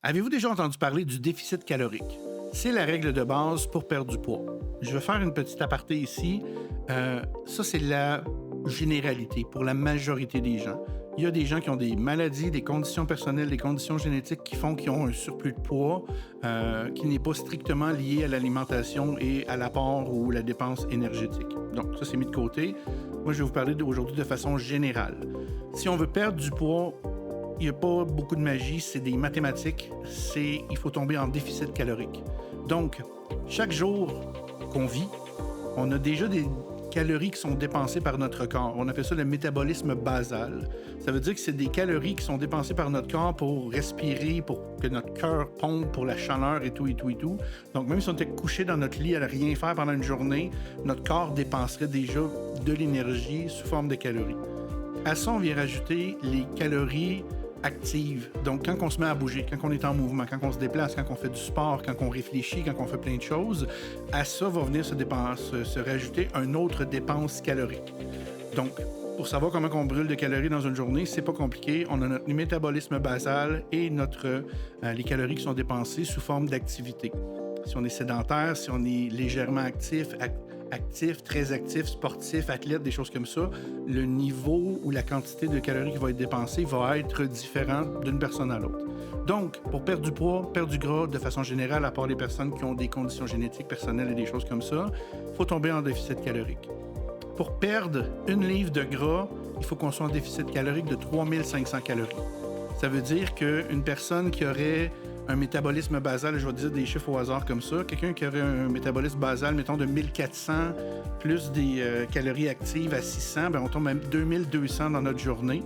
Avez-vous déjà entendu parler du déficit calorique? C'est la règle de base pour perdre du poids. Je vais faire une petite aparté ici. Ça, c'est la généralité pour la majorité des gens. Il y a des gens qui ont des maladies, des conditions personnelles, des conditions génétiques qui font qu'ils ont un surplus de poids qui n'est pas strictement lié à l'alimentation et à l'apport ou la dépense énergétique. Donc, ça, c'est mis de côté. Moi, je vais vous parler aujourd'hui de façon générale. Si on veut perdre du poids, il n'y a pas beaucoup de magie, c'est des mathématiques, il faut tomber en déficit calorique. Donc, chaque jour qu'on vit, on a déjà des calories qui sont dépensées par notre corps. On appelle ça le métabolisme basal. Ça veut dire que c'est des calories qui sont dépensées par notre corps pour respirer, pour que notre cœur pompe, pour la chaleur et tout, et tout, et tout. Donc, même si on était couché dans notre lit à rien faire pendant une journée, notre corps dépenserait déjà de l'énergie sous forme de calories. À ça, on vient rajouter les calories active. Donc, quand on se met à bouger, quand on est en mouvement, quand on se déplace, quand on fait du sport, quand on réfléchit, quand on fait plein de choses, à ça va venir se rajouter une autre dépense calorique. Donc, pour savoir comment on brûle de calories dans une journée, c'est pas compliqué. On a notre métabolisme basal et les calories qui sont dépensées sous forme d'activité. Si on est sédentaire, si on est légèrement actif, très actif, sportif, athlète, des choses comme ça, le niveau ou la quantité de calories qui va être dépensée va être différent d'une personne à l'autre. Donc, pour perdre du poids, perdre du gras, de façon générale, à part les personnes qui ont des conditions génétiques personnelles et des choses comme ça, il faut tomber en déficit calorique. Pour perdre 1 livre de gras, il faut qu'on soit en déficit calorique de 3500 calories. Ça veut dire qu'une personne qui aurait un métabolisme basal, je vais dire des chiffres au hasard comme ça, quelqu'un qui aurait un métabolisme basal, mettons, de 1400 plus des calories actives à 600, bien, on tombe à 2200 dans notre journée.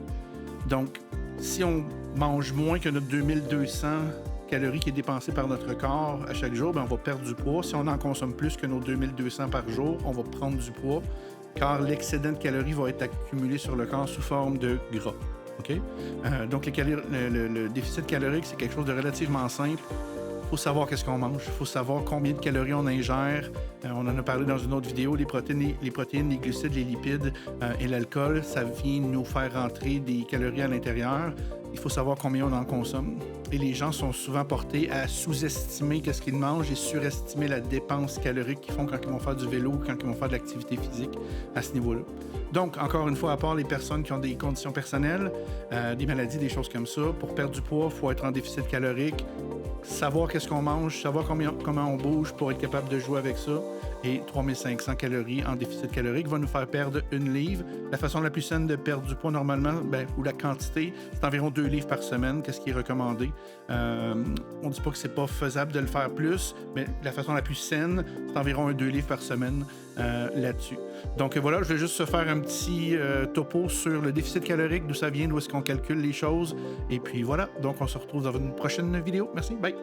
Donc, si on mange moins que notre 2200 calories qui est dépensée par notre corps à chaque jour, bien, on va perdre du poids. Si on en consomme plus que nos 2200 par jour, on va prendre du poids, car l'excédent de calories va être accumulé sur le corps sous forme de gras. Okay? Donc, le déficit calorique, c'est quelque chose de relativement simple. Il faut savoir qu'est-ce qu'on mange. Il faut savoir combien de calories on ingère. On en a parlé dans une autre vidéo. Les protéines, les glucides, les lipides et l'alcool, ça vient nous faire rentrer des calories à l'intérieur. Il faut savoir combien on en consomme. Et les gens sont souvent portés à sous-estimer ce qu'ils mangent et surestimer la dépense calorique qu'ils font quand ils vont faire du vélo ou quand ils vont faire de l'activité physique à ce niveau-là. Donc, encore une fois, à part les personnes qui ont des conditions personnelles, des maladies, des choses comme ça, pour perdre du poids, il faut être en déficit calorique, savoir qu'est-ce qu'on mange, savoir comment on bouge pour être capable de jouer avec ça. Et 3500 calories en déficit calorique va nous faire perdre 1 livre. La façon la plus saine de perdre du poids, normalement, ou la quantité, c'est environ 2 livres par semaine, qu'est-ce qui est recommandé. On ne dit pas que c'est pas faisable de le faire plus, mais la façon la plus saine, c'est environ 2 livres par semaine là-dessus. Donc voilà, je vais juste faire un petit topo sur le déficit calorique, d'où ça vient, d'où est-ce qu'on calcule les choses. Et puis voilà, donc on se retrouve dans une prochaine vidéo. Merci, bye!